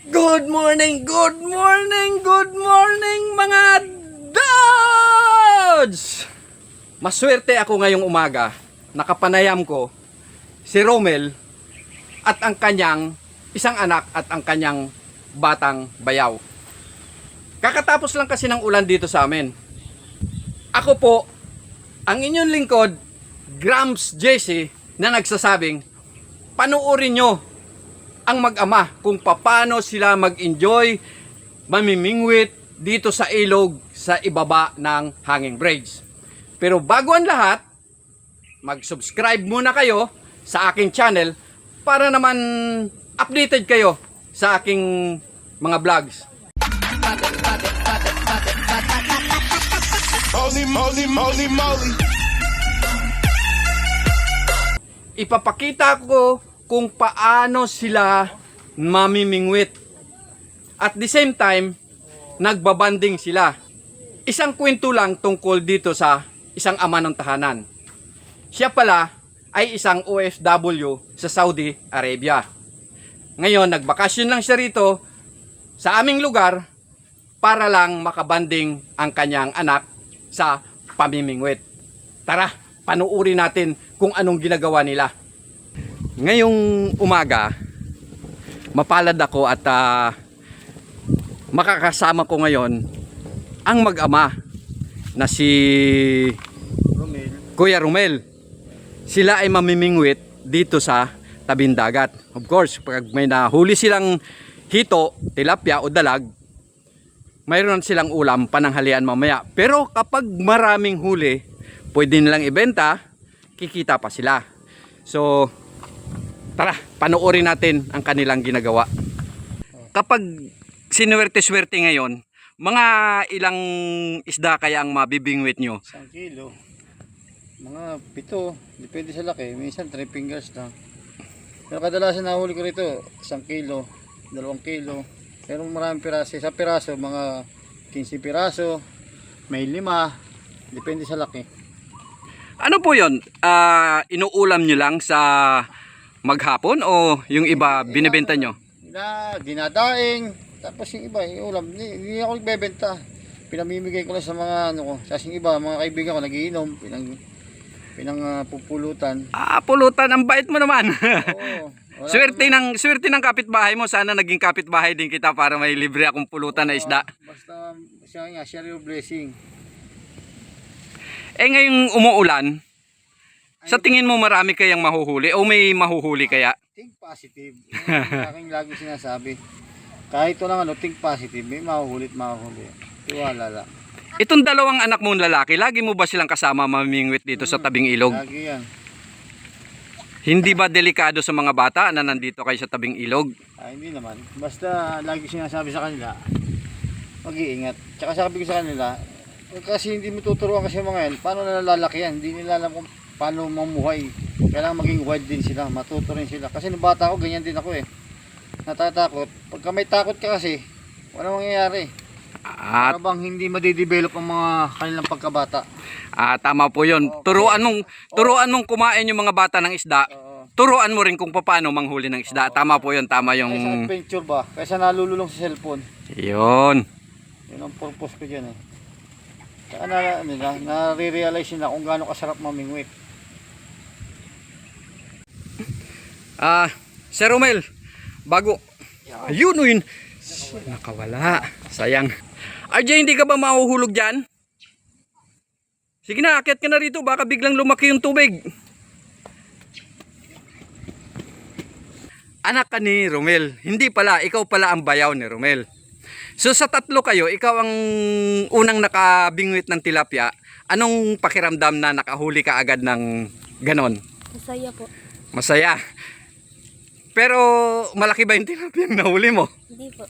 Good morning mga Dods! Maswerte ako ngayong umaga, nakapanayam ko si Romel at ang kanyang isang anak at ang kanyang batang bayaw. Kakatapos lang kasi ng ulan dito sa amin. Ako po, ang inyong lingkod, Grams JC, na nagsasabing, panuorin nyo ang mag-ama kung paano sila mag-enjoy, mamimingwit dito sa ilog sa ibaba ng Hanging Bridge. Pero bago ang lahat, mag-subscribe muna kayo sa aking channel para naman updated kayo sa aking mga vlogs. Moly. Ipapakita ko kung paano sila mamimingwit. At the same time, nagbabanding sila. Isang kwento lang tungkol dito sa isang ama ng tahanan. Siya pala ay isang OFW sa Saudi Arabia. Ngayon, nagbakasyon lang siya rito sa aming lugar para lang makabanding ang kanyang anak sa pamimingwit. Tara, panuuri natin kung anong ginagawa nila. Ngayong umaga, mapalad ako at makakasama ko ngayon ang mag-ama na si Kuya Romel. Sila ay mamimingwit dito sa tabing dagat. Of course, pag may nahuli silang hito, tilapia o dalag, mayroon silang ulam pananghalian mamaya. Pero kapag maraming huli, pwede nilang ibenta, kikita pa sila. So, tara, panoorin natin ang kanilang ginagawa. Kapag sinuwerte-swerte ngayon, mga ilang isda kaya ang mabibingwit nyo? 1 kilo. Mga 7. Depende sa laki. Minsan 3 fingers lang. Pero kadalasan nahuli ko rito 1 kilo, 2 kilo. Pero maraming piraso. Sa piraso, mga 15 piraso. May 5. Depende sa laki. Ano po yun? Inuulam nyo lang sa maghapon o yung iba binibenta nyo? Dinadaing. Tapos yung iba, iulam. Hindi ako nagbebenta. Pinamimigay ko lang sa mga ano ko. Kasi yung iba, mga kaibigan ko nagiinom. Pupulutan. Pulutan. Ang bait mo naman. Oo. Swerte ng kapitbahay mo. Sana naging kapitbahay din kita para may libre akong pulutan na isda. Basta siya nga, share your blessing. Ngayong umuulan, sa tingin mo marami kayang mahuhuli o may mahuhuli kaya? Think positive. Yan ang aking lagi sinasabi. Kahit lang think positive, may mahuhuli. Tiwala lang. Itong dalawang anak mong lalaki, lagi mo ba silang kasama mamingwit dito sa tabing ilog? Lagi yan. Hindi ba delikado sa mga bata na nandito kayo sa tabing ilog? Hindi naman. Basta lagi sinasabi sa kanila, mag-iingat. Tsaka sabi ko sa kanila, kasi hindi mo tuturuan kasi mga yan, paano nalalaki yan? Hindi nila alam kung paano mamuhay. Kailangan maging wide din sila, matuto rin sila. Kasi nung bata ako, ganyan din ako eh. Natatakot. Pagka may takot ka kasi, wala mangyayari. Para bang hindi madidevelop ang mga kanilang pagkabata. Tama po yun. Turuan mong kumain yung mga bata ng isda. Turuan mo rin kung paano manghuli ng isda. Tama po yun. Tama yung... Kaysa adventure ba? Kaysa nalululong sa cellphone. Yun. Yun ang purpose ko dyan eh. Saka nare-realize nila kung gaano kasarap mamingwit. Sir Romel, bago... Ayun. Nakawala. Sayang. RJ, hindi ka ba mahuhulog dyan? Sige na, akyat ka na rito. Baka biglang lumaki yung tubig. Anak ka ni Romel. Hindi pala, ikaw pala ang bayaw ni Romel. So sa tatlo kayo, ikaw ang unang nakabingwit ng tilapia. Anong pakiramdam na nakahuli ka agad ng ganon? Masaya po. Masaya. Pero malaki ba yung tilapia yung nahuli mo? Hindi po.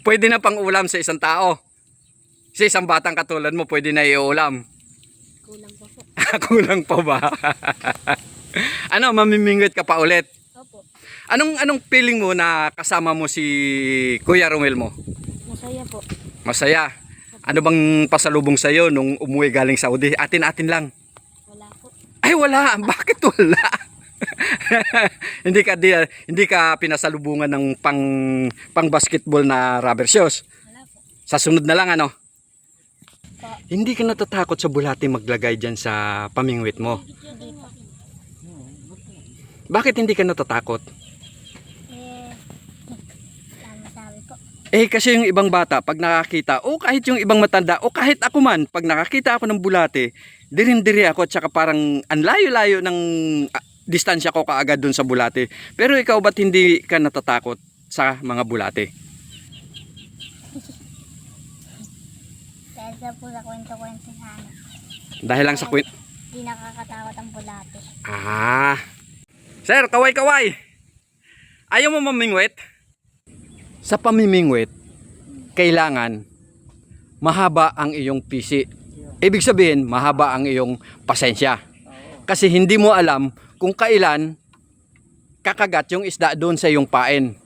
Pwede na pang ulam sa isang tao. Sa isang batang katulad mo, pwede na iulam. Kulang po po. Kulang pa ba? Ano, mamimingwit ka pa ulit? Opo. Anong feeling mo na kasama mo si Kuya Romel mo? Masaya po. Masaya. Ano bang pasalubong sa'yo nung umuwi galing Saudi? Atin-atin lang. Wala po. Ay wala, bakit wala? hindi ka pinasalubungan ng pang basketball na rubber shoes. Wala po. Sa sunod na lang ano. Pa. Hindi ka natatakot sa bulate maglagay diyan sa pamingwit mo. Hindi po. Bakit hindi ka natatakot? Sabi ko. Kasi yung ibang bata pag nakakita o kahit yung ibang matanda o kahit ako man pag nakakita ako ng bulate, dirin-diri ako at saka parang ang layo-layo ng distansya ko kaagad dun sa bulate. Pero ikaw ba't hindi ka natatakot sa mga bulate? Dahil sa po sa kwento-kwento sana. Dahil lang sa Hindi nakakatakot ang bulate. Sir, kaway-kaway. Ayaw mo mamingwit? Sa pamimingwit, kailangan mahaba ang iyong pisi. Ibig sabihin, mahaba ang iyong pasensya. Kasi hindi mo alam kung kailan kakagat yung isda doon sa iyong pain.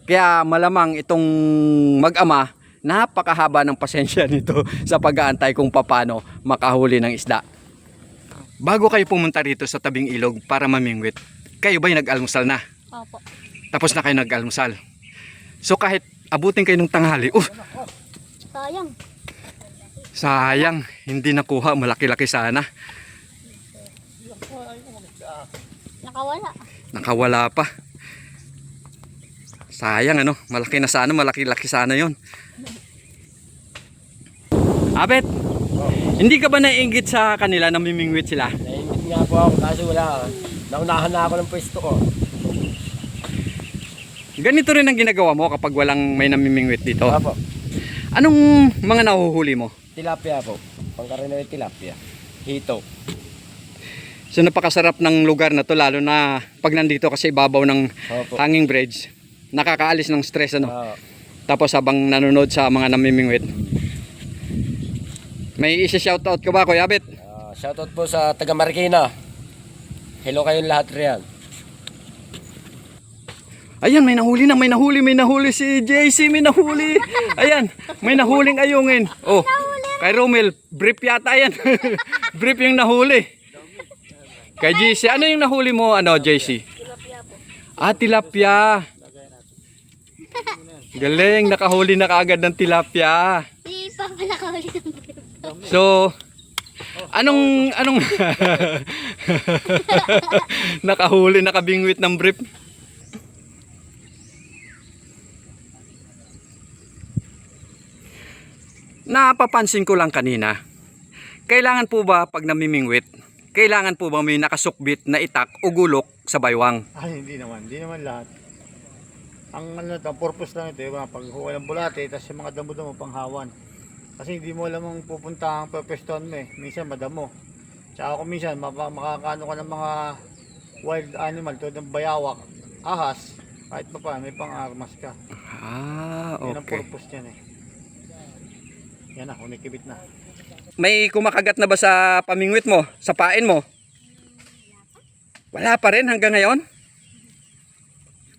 Kaya malamang itong mag-ama, napakahaba ng pasensya nito sa pag-aantay kung paano makahuli ng isda. Bago kayo pumunta rito sa tabing ilog para mamingwit, kayo ba'y nag-almusal na? Opo. Tapos na kayo nag-almusal. So kahit abutin kayo ng tanghali, Sayang. sayang, hindi nakuha, malaki-laki sana. Nakawala. Nakawala pa. Sayang ano, malaki na sana, malaki-laki sana yon. Abet, hindi ka ba naiinggit sa kanila na mimingwit sila? Nainggit nga po ako kaso wala. Naunahan na ako ng pwesto ko. Ganito rin ang ginagawa mo kapag walang may namimingwit dito. Apo, Anong mga nahuhuli mo? tilapia po. Pangkaraniwan yung tilapia. Hito. So napakasarap ng lugar na to, lalo na pag nandito kasi ibabaw ng Opo. hanging bridge. Nakakaalis ng stress ano. Ah, Tapos habang nanonood sa mga namimingwit. May isa-shoutout ka ba, Kuya Abet? shoutout po sa taga Marikina. Hello kayong lahat riyan. Ayan, may nahuli si JC, may nahuli. Ayan, may nahuling ayungin. Oh, kay Romel, brief yata yan. Brief yung nahuli. Kay JC, ano yung nahuli mo, JC? Tilapia. Galing, nakahuli na kaagad ng tilapia. Hindi pa pala kahuli ng So, anong nakahuli, nakabingwit ng brief? Napapansin ko lang kanina, kailangan po ba pag namimingwit, kailangan po ba may nakasukbit na itak o gulok sa baywang? Ay, hindi naman lahat. Ang purpose lang ito, yung paghuha ng bulate, tapos yung mga damo-damo panghawan. Kasi hindi mo alam ang pupunta ang pepeston mo minsan madamo. Tsaka kung minsan makakaano ka ng mga wild animal tulad ng bayawak, ahas, kahit pa pa, may pang-armas ka. Yan ang Okay. purpose niyan Yan na, unikibit na. May kumakagat na ba sa pamingwit mo, sa pain mo? Wala pa rin hanggang ngayon?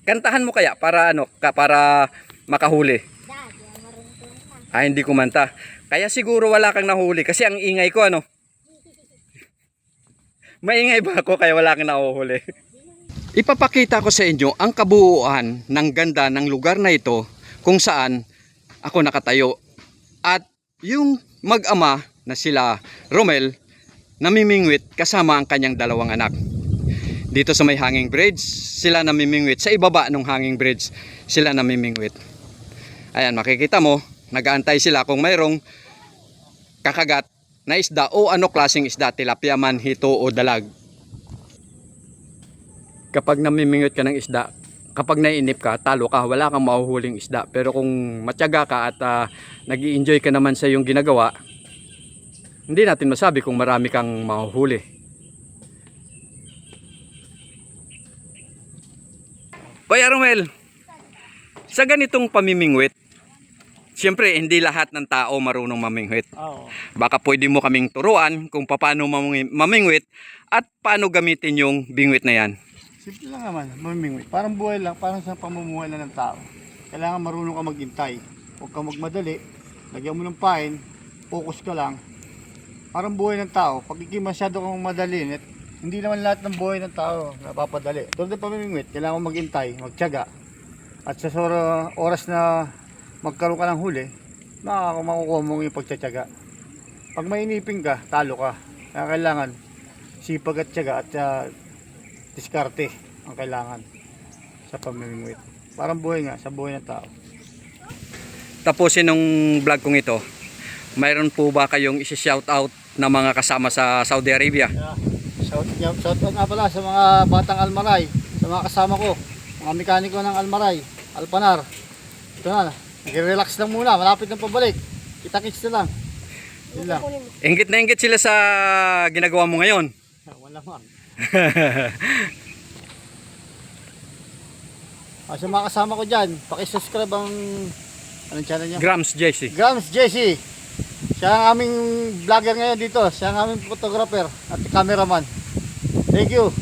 Kantahan mo kaya para para makahuli? Hindi kumanta. Kaya siguro wala kang nahuli kasi ang ingay ko Maingay ba ako kaya wala kang nahuhuli? Ipapakita ko sa inyo ang kabuuan ng ganda ng lugar na ito kung saan ako nakatayo. At yung mag-ama na sila Romel namimingwit kasama ang kanyang dalawang anak. Dito sa may hanging bridge, sila namimingwit. Sa ibaba ng hanging bridge, sila namimingwit. Ayan, makikita mo, nag-aantay sila kung mayroong kakagat na isda o klaseng isda, tilapia man, hito o dalag. Kapag namimingwit ka ng isda, kapag naiinip ka, talo ka, wala kang mahuhuling isda. Pero kung matyaga ka at nag-i-enjoy ka naman sa iyong ginagawa, hindi natin masabi kung marami kang mahuhuli. Kuya Romel, sa ganitong pamimingwit, siyempre hindi lahat ng tao marunong mamingwit. Oo. Baka pwede mo kaming turuan kung paano mamingwit at paano gamitin yung bingwit na yan. Simple lang naman, mamimingwit. Parang buhay lang, parang sa pamumuhay lang ng tao. Kailangan marunong ka maghintay. Huwag kang magmadali. Lagyan mo ng pain, focus ka lang. Parang buhay ng tao. Pag masyado kang madalin at hindi naman lahat ng buhay ng tao napapadali. Tulad ng pamimingwit, kailangan mo maghintay, magtiyaga. At sa oras na magkaroon ka ng huli, makukuha mo yung pagtsatsaga. Pag mainipin ka, talo ka. Kaya kailangan sipag at tiyaga at diskarte ang kailangan sa pamimingwit. Parang buhay nga, sa buhay ng tao. Tapusin ng vlog kong ito. Mayroon po ba kayong isi-shout out na mga kasama sa Saudi Arabia? Shout out nga pala sa mga batang Almaray, sa mga kasama ko, mga mekaniko ng Almaray, Alpanar. Ito na, nag-relax lang muna, malapit na pabalik. Kita-kits na lang. Yun lang. Inggit na inggit sila sa ginagawa mo ngayon. Wala man. Sa mga kasama ko dyan, pakisubscribe ang anong channel niya? Grams JC. Grams JC. Siya ang aming vlogger ngayon dito. Siya ang aming photographer at cameraman. Thank you.